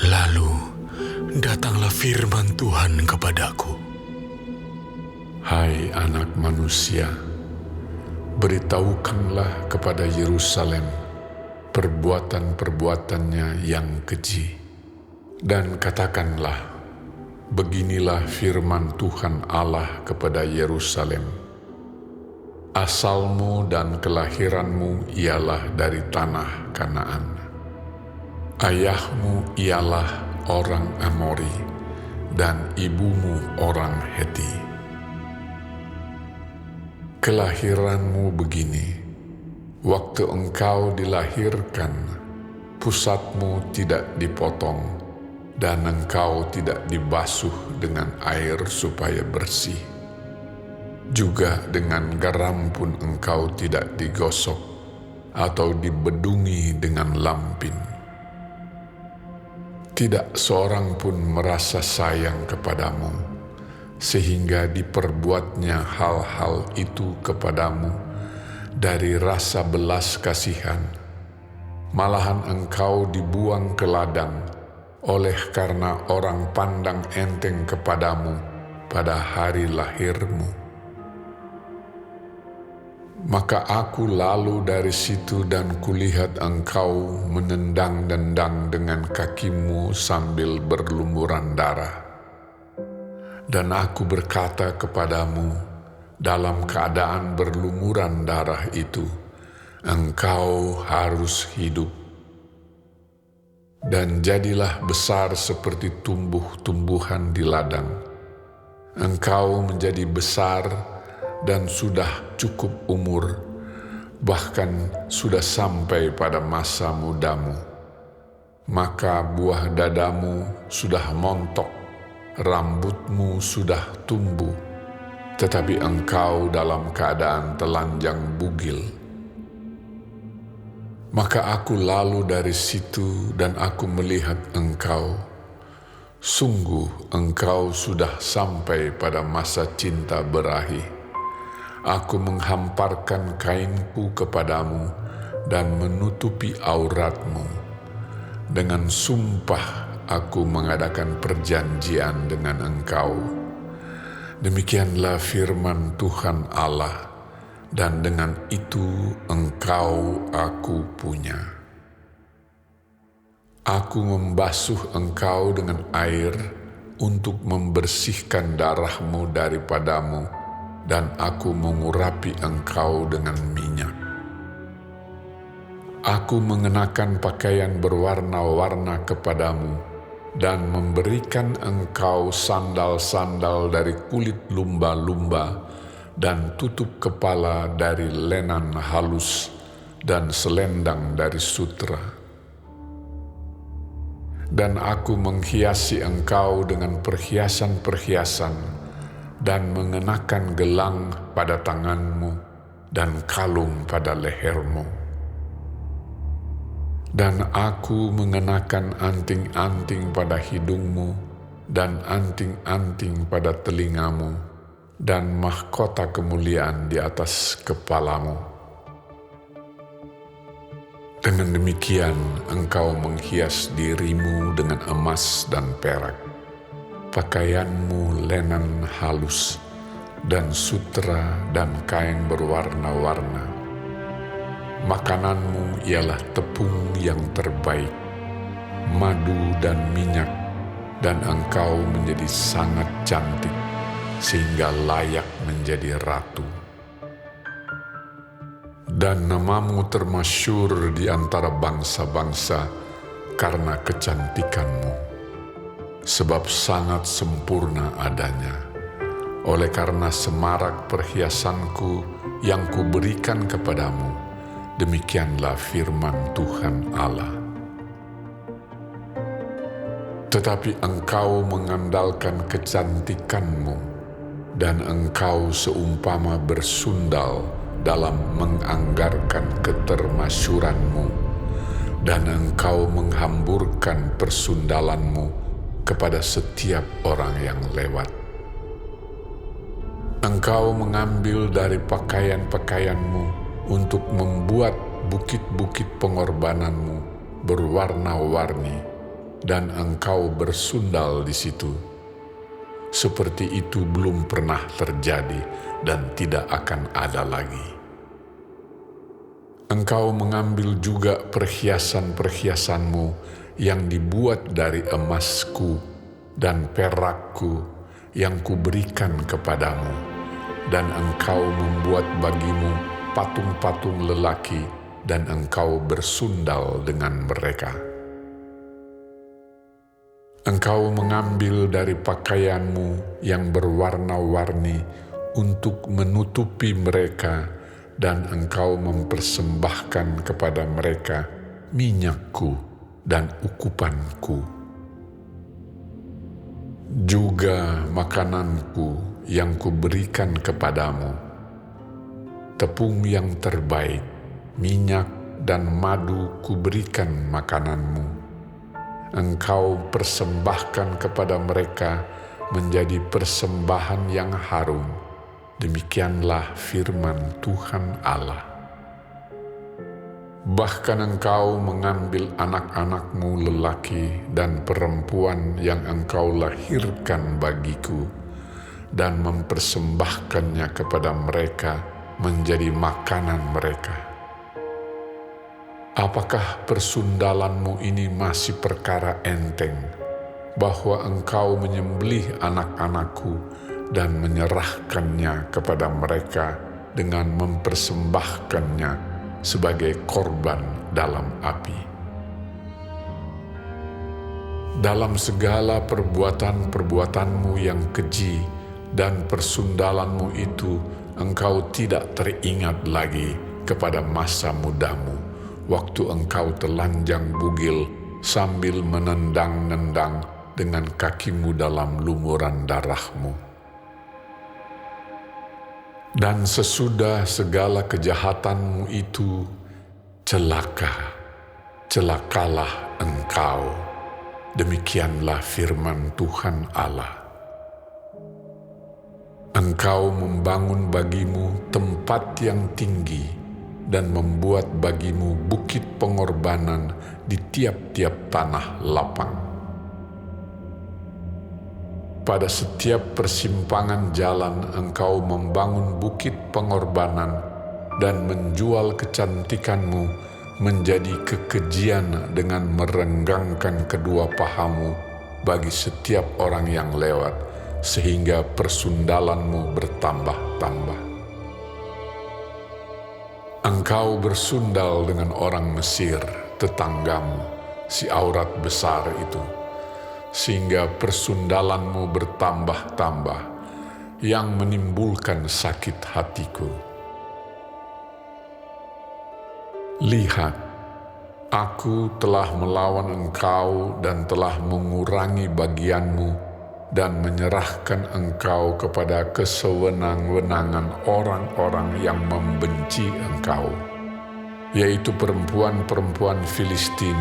Lalu datanglah firman Tuhan kepadaku. Hai anak manusia, beritahukanlah kepada Yerusalem perbuatan-perbuatannya yang keji. Dan katakanlah, beginilah firman Tuhan Allah kepada Yerusalem. Asalmu dan kelahiranmu ialah dari tanah Kanaan. Ayahmu ialah orang Amori, dan ibumu orang Heti. Kelahiranmu begini: waktu engkau dilahirkan, pusatmu tidak dipotong, dan engkau tidak dibasuh dengan air supaya bersih. Juga dengan garam pun engkau tidak digosok atau dibedungi dengan lampin. Tidak seorang pun merasa sayang kepadamu, sehingga diperbuatnya hal-hal itu kepadamu dari rasa belas kasihan. Malahan engkau dibuang ke ladang oleh karena orang pandang enteng kepadamu pada hari lahirmu. Maka aku lalu dari situ dan kulihat engkau menendang-nendang dengan kakimu sambil berlumuran darah. Dan aku berkata kepadamu dalam keadaan berlumuran darah itu, engkau harus hidup. Dan jadilah besar seperti tumbuh-tumbuhan di ladang. Engkau menjadi besar dan sudah cukup umur, bahkan sudah sampai pada masa mudamu. Maka buah dadamu sudah montok, rambutmu sudah tumbuh, tetapi engkau dalam keadaan telanjang bugil. Maka aku lalu dari situ dan aku melihat engkau. Sungguh engkau sudah sampai pada masa cinta berahi. Aku menghamparkan kainku kepadamu dan menutupi auratmu. Dengan sumpah aku mengadakan perjanjian dengan engkau. Demikianlah firman Tuhan Allah, dan dengan itu engkau aku punya. Aku membasuh engkau dengan air untuk membersihkan darahmu daripadamu, dan aku mengurapi engkau dengan minyak. Aku mengenakan pakaian berwarna-warna kepadamu, dan memberikan engkau sandal-sandal dari kulit lumba-lumba, dan tutup kepala dari lenan halus, dan selendang dari sutra. Dan aku menghiasi engkau dengan perhiasan-perhiasan, dan mengenakan gelang pada tanganmu dan kalung pada lehermu. Dan aku mengenakan anting-anting pada hidungmu dan anting-anting pada telingamu dan mahkota kemuliaan di atas kepalamu. Dengan demikian engkau menghias dirimu dengan emas dan perak. Pakaianmu lenan halus, dan sutra dan kain berwarna-warna. Makananmu ialah tepung yang terbaik, madu dan minyak, dan engkau menjadi sangat cantik, sehingga layak menjadi ratu. Dan namamu termasyhur di antara bangsa-bangsa karena kecantikanmu. Sebab sangat sempurna adanya, oleh karena semarak perhiasanku yang kuberikan kepadamu. Demikianlah firman Tuhan Allah. Tetapi engkau mengandalkan kecantikanmu, dan engkau seumpama bersundal dalam menganggarkan ketermasyuranmu, dan engkau menghamburkan persundalanmu kepada setiap orang yang lewat. Engkau mengambil dari pakaian-pakaianmu untuk membuat bukit-bukit pengorbananmu berwarna-warni dan engkau bersundal di situ. Seperti itu belum pernah terjadi dan tidak akan ada lagi. Engkau mengambil juga perhiasan-perhiasanmu yang dibuat dari emasku dan perakku yang kuberikan kepadamu, dan engkau membuat bagimu patung-patung lelaki, dan engkau bersundal dengan mereka. Engkau mengambil dari pakaianmu yang berwarna-warni untuk menutupi mereka, dan engkau mempersembahkan kepada mereka minyakku dan ukupanku. Juga makananku yang kuberikan kepadamu, tepung yang terbaik, minyak dan madu kuberikan makananmu. Engkau persembahkan kepada mereka menjadi persembahan yang harum. Demikianlah firman Tuhan Allah. Bahkan engkau mengambil anak-anakmu lelaki dan perempuan yang engkau lahirkan bagiku, dan mempersembahkannya kepada mereka menjadi makanan mereka. Apakah persundalanmu ini masih perkara enteng, bahwa engkau menyembelih anak-anakku dan menyerahkannya kepada mereka dengan mempersembahkannya sebagai korban dalam api? Dalam segala perbuatan-perbuatanmu yang keji dan persundalanmu itu, engkau tidak teringat lagi kepada masa mudamu, waktu engkau telanjang bugil sambil menendang-nendang dengan kakimu dalam lumuran darahmu. Dan sesudah segala kejahatanmu itu, celakalah engkau. Demikianlah firman Tuhan Allah. Engkau membangun bagimu tempat yang tinggi dan membuat bagimu bukit pengorbanan di tiap-tiap tanah lapang. Pada setiap persimpangan jalan engkau membangun bukit pengorbanan dan menjual kecantikanmu menjadi kekejian dengan merenggangkan kedua pahamu bagi setiap orang yang lewat, sehingga persundalanmu bertambah-tambah. Engkau bersundal dengan orang Mesir, tetanggamu, si aurat besar itu, sehingga persundalanmu bertambah-tambah, yang menimbulkan sakit hatiku. Lihat, aku telah melawan engkau dan telah mengurangi bagianmu dan menyerahkan engkau kepada kesewenang-wenangan orang-orang yang membenci engkau, yaitu perempuan-perempuan Filistin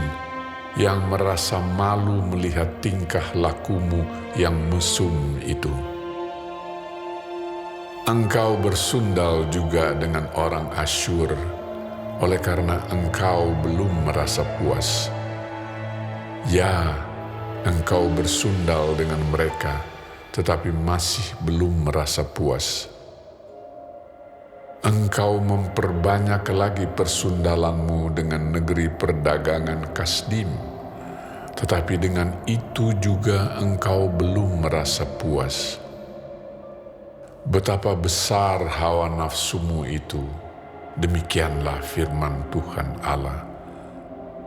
yang merasa malu melihat tingkah lakumu yang mesum itu. Engkau bersundal juga dengan orang Asyur, oleh karena engkau belum merasa puas. Ya, engkau bersundal dengan mereka, tetapi masih belum merasa puas. Engkau memperbanyak lagi persundalanmu dengan negeri perdagangan Kasdim, tetapi dengan itu juga engkau belum merasa puas. Betapa besar hawa nafsumu itu, demikianlah firman Tuhan Allah.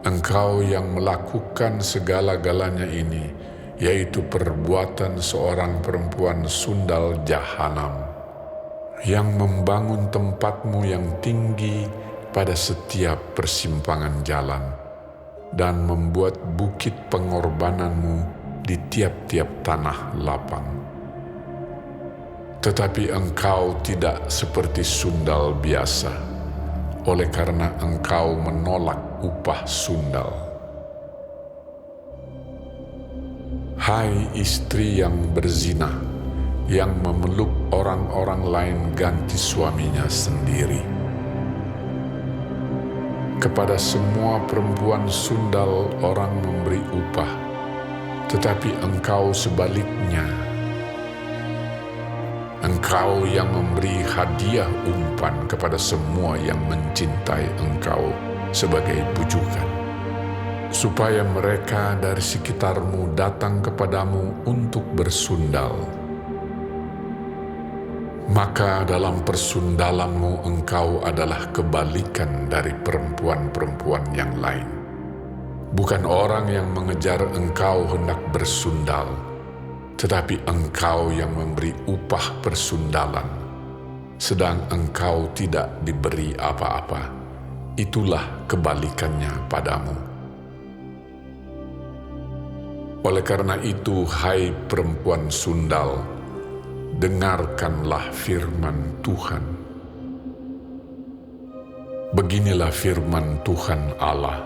Engkau yang melakukan segala-galanya ini, yaitu perbuatan seorang perempuan sundal jahanam, yang membangun tempatmu yang tinggi pada setiap persimpangan jalan, dan membuat bukit pengorbananmu di tiap-tiap tanah lapang. Tetapi engkau tidak seperti sundal biasa, oleh karena engkau menolak upah sundal. Hai istri yang berzina, yang memeluk orang-orang lain ganti suaminya sendiri. Kepada semua perempuan sundal orang memberi upah, tetapi engkau sebaliknya. Engkau yang memberi hadiah umpan kepada semua yang mencintai engkau sebagai bujukan, supaya mereka dari sekitarmu datang kepadamu untuk bersundal. Maka dalam persundalanmu engkau adalah kebalikan dari perempuan-perempuan yang lain. Bukan orang yang mengejar engkau hendak bersundal, tetapi engkau yang memberi upah persundalan, sedang engkau tidak diberi apa-apa. Itulah kebalikannya padamu. Oleh karena itu, hai perempuan sundal, dengarkanlah firman Tuhan. Beginilah firman Tuhan Allah.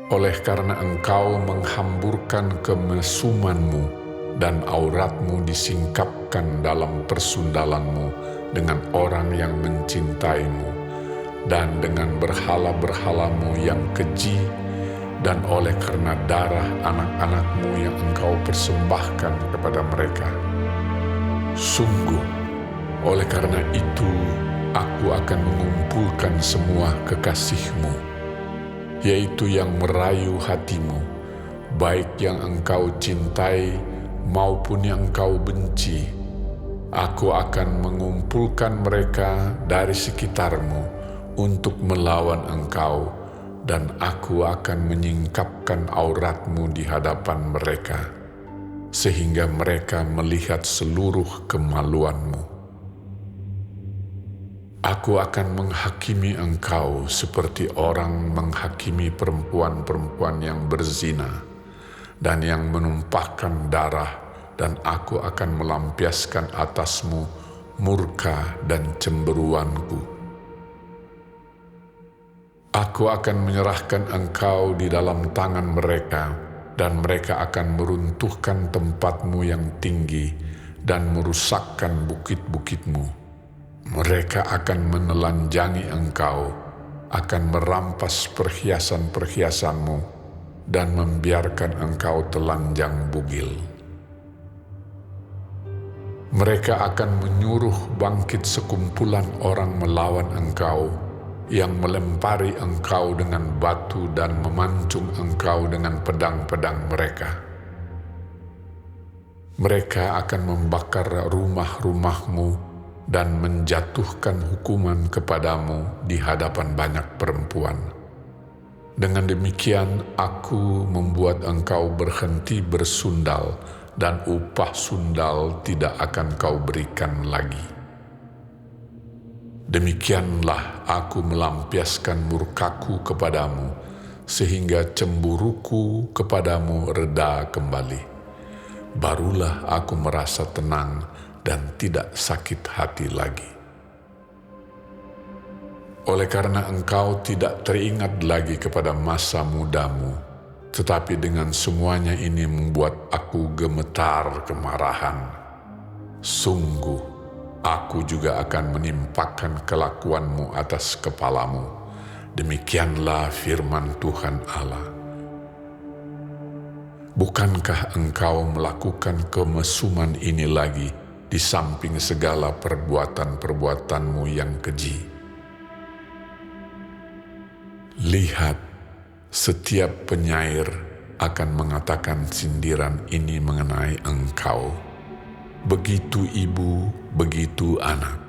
Oleh karena engkau menghamburkan kemesumanmu dan auratmu disingkapkan dalam persundalanmu dengan orang yang mencintaimu dan dengan berhala-berhalamu yang keji, dan oleh karena darah anak-anakmu yang engkau persembahkan kepada mereka. Sungguh, oleh karena itu aku akan mengumpulkan semua kekasihmu, yaitu yang merayu hatimu, baik yang engkau cintai maupun yang engkau benci. Aku akan mengumpulkan mereka dari sekitarmu untuk melawan engkau, dan aku akan menyingkapkan auratmu di hadapan mereka, sehingga mereka melihat seluruh kemaluanmu. Aku akan menghakimi engkau seperti orang menghakimi perempuan-perempuan yang berzina dan yang menumpahkan darah, dan aku akan melampiaskan atasmu murka dan cemberuanku. Aku akan menyerahkan engkau di dalam tangan mereka, dan mereka akan meruntuhkan tempatmu yang tinggi dan merusakkan bukit-bukitmu. Mereka akan menelanjangi engkau, akan merampas perhiasan-perhiasanmu, dan membiarkan engkau telanjang bugil. Mereka akan menyuruh bangkit sekumpulan orang melawan engkau, yang melempari engkau dengan batu dan memancung engkau dengan pedang-pedang mereka. Mereka akan membakar rumah-rumahmu dan menjatuhkan hukuman kepadamu di hadapan banyak perempuan. Dengan demikian aku membuat engkau berhenti bersundal, dan upah sundal tidak akan kau berikan lagi. Demikianlah aku melampiaskan murkaku kepadamu, sehingga cemburuku kepadamu reda kembali. Barulah aku merasa tenang dan tidak sakit hati lagi. Oleh karena engkau tidak teringat lagi kepada masa mudamu, tetapi dengan semuanya ini membuat aku gemetar kemarahan. Sungguh, aku juga akan menimpakan kelakuanmu atas kepalamu. Demikianlah firman Tuhan Allah. Bukankah engkau melakukan kemesuman ini lagi di samping segala perbuatan-perbuatanmu yang keji? Lihat, setiap penyair akan mengatakan sindiran ini mengenai engkau. Begitu ibu, begitu anak.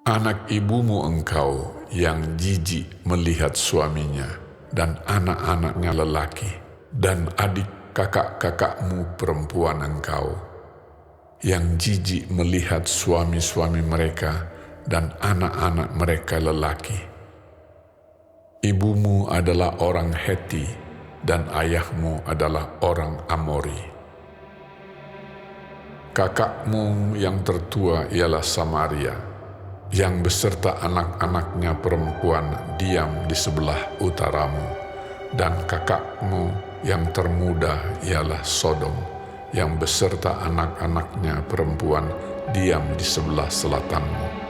Anak ibumu engkau yang jijik melihat suaminya, dan anak-anaknya lelaki, dan adik kakak-kakakmu perempuan engkau, yang jijik melihat suami-suami mereka dan anak-anak mereka lelaki. Ibumu adalah orang Heti, dan ayahmu adalah orang Amori. Kakakmu yang tertua ialah Samaria, yang beserta anak-anaknya perempuan diam di sebelah utaramu, dan kakakmu yang termuda ialah Sodom, yang beserta anak-anaknya perempuan diam di sebelah selatanmu.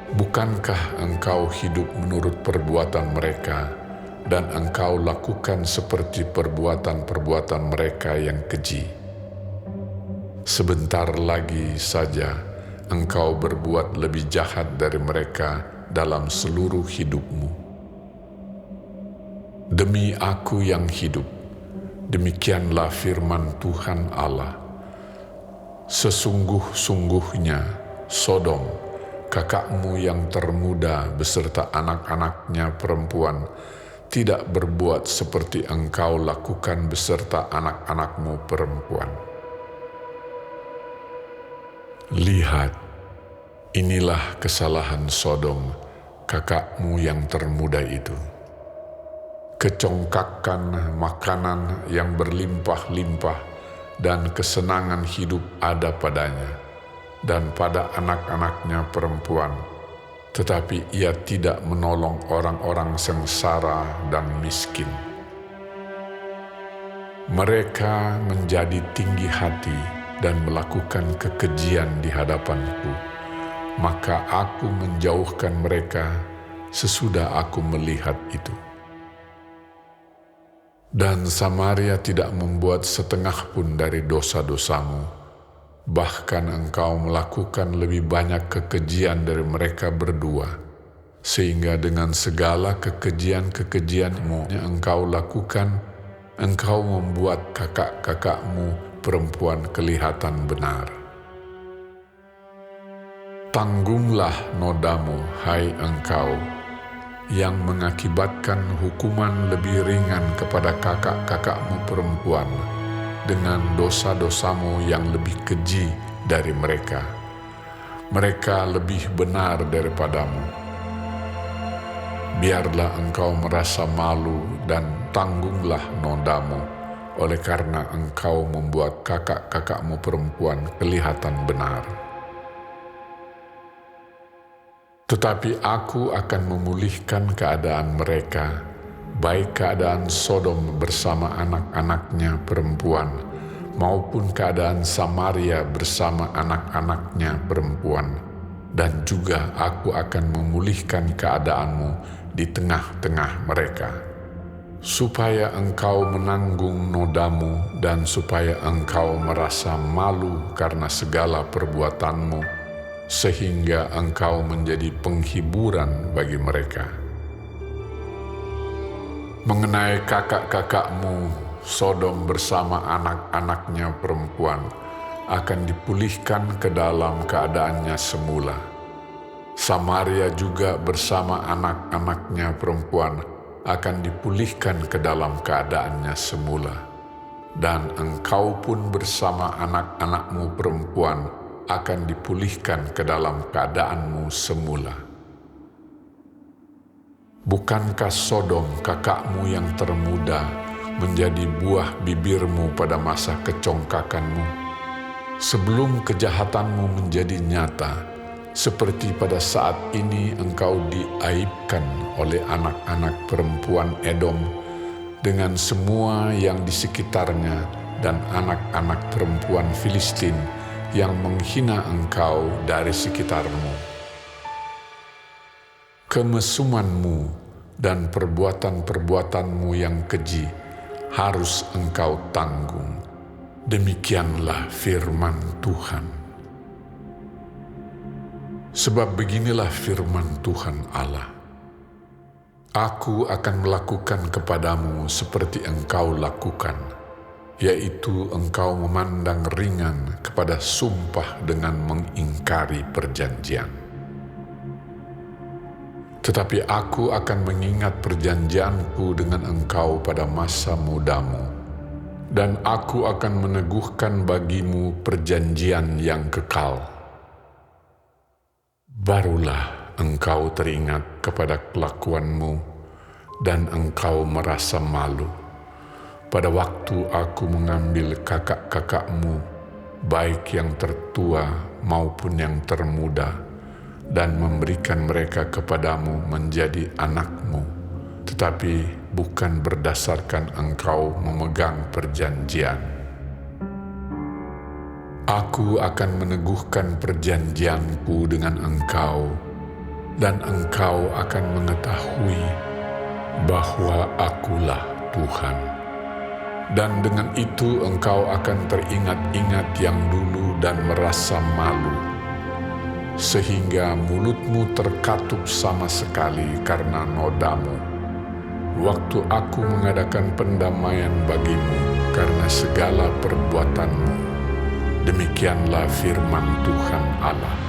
Bukankah engkau hidup menurut perbuatan mereka dan engkau lakukan seperti perbuatan-perbuatan mereka yang keji. Sebentar lagi saja engkau berbuat lebih jahat dari mereka dalam seluruh hidupmu. Demi Aku yang hidup, demikianlah firman Tuhan Allah, sesungguh-sungguhnya Sodom, kakakmu yang termuda beserta anak-anaknya perempuan, tidak berbuat seperti engkau lakukan beserta anak-anakmu perempuan. Lihat, inilah kesalahan Sodom, kakakmu yang termuda itu. Kecongkakan makanan yang berlimpah-limpah dan kesenangan hidup ada padanya dan pada anak-anaknya perempuan, tetapi ia tidak menolong orang-orang sengsara dan miskin. Mereka menjadi tinggi hati dan melakukan kekejian di hadapanku, maka Aku menjauhkan mereka sesudah Aku melihat itu. Dan Samaria tidak membuat setengah pun dari dosa-dosamu. Bahkan engkau melakukan lebih banyak kekejian dari mereka berdua, sehingga dengan segala kekejian-kekejianmu yang engkau lakukan, engkau membuat kakak-kakakmu perempuan kelihatan benar. Tanggunglah nodamu, hai engkau, yang mengakibatkan hukuman lebih ringan kepada kakak-kakakmu perempuan, dengan dosa-dosamu yang lebih keji dari mereka. Mereka lebih benar daripadamu. Biarlah engkau merasa malu dan tanggunglah nodamu, oleh karena engkau membuat kakak-kakakmu perempuan kelihatan benar. Tetapi Aku akan memulihkan keadaan mereka, baik keadaan Sodom bersama anak-anaknya perempuan, maupun keadaan Samaria bersama anak-anaknya perempuan, dan juga Aku akan memulihkan keadaanmu di tengah-tengah mereka, supaya engkau menanggung nodamu dan supaya engkau merasa malu karena segala perbuatanmu, sehingga engkau menjadi penghiburan bagi mereka. Mengenai kakak-kakakmu, Sodom bersama anak-anaknya perempuan akan dipulihkan ke dalam keadaannya semula. Samaria juga bersama anak-anaknya perempuan akan dipulihkan ke dalam keadaannya semula. Dan engkau pun bersama anak-anakmu perempuan akan dipulihkan ke dalam keadaanmu semula. Bukankah Sodom kakakmu yang termuda menjadi buah bibirmu pada masa kecongkakanmu? Sebelum kejahatanmu menjadi nyata, seperti pada saat ini engkau diaibkan oleh anak-anak perempuan Edom dengan semua yang di sekitarnya dan anak-anak perempuan Filistin yang menghina engkau dari sekitarmu. Kemesumanmu dan perbuatan-perbuatanmu yang keji harus engkau tanggung. Demikianlah firman Tuhan. Sebab beginilah firman Tuhan Allah, Aku akan melakukan kepadamu seperti engkau lakukan, yaitu engkau memandang ringan kepada sumpah dengan mengingkari perjanjian. Tetapi Aku akan mengingat perjanjianku dengan engkau pada masa mudamu, dan Aku akan meneguhkan bagimu perjanjian yang kekal. Barulah engkau teringat kepada kelakuanmu, dan engkau merasa malu pada waktu Aku mengambil kakak-kakakmu, baik yang tertua maupun yang termuda, dan memberikan mereka kepadamu menjadi anakmu, tetapi bukan berdasarkan engkau memegang perjanjian. Aku akan meneguhkan perjanjianku dengan engkau, dan engkau akan mengetahui bahwa akulah Tuhan. Dan dengan itu engkau akan teringat-ingat yang dulu dan merasa malu, sehingga mulutmu terkatup sama sekali karena nodamu, waktu aku mengadakan pendamaian bagimu karena segala perbuatanmu. Demikianlah firman Tuhan Allah.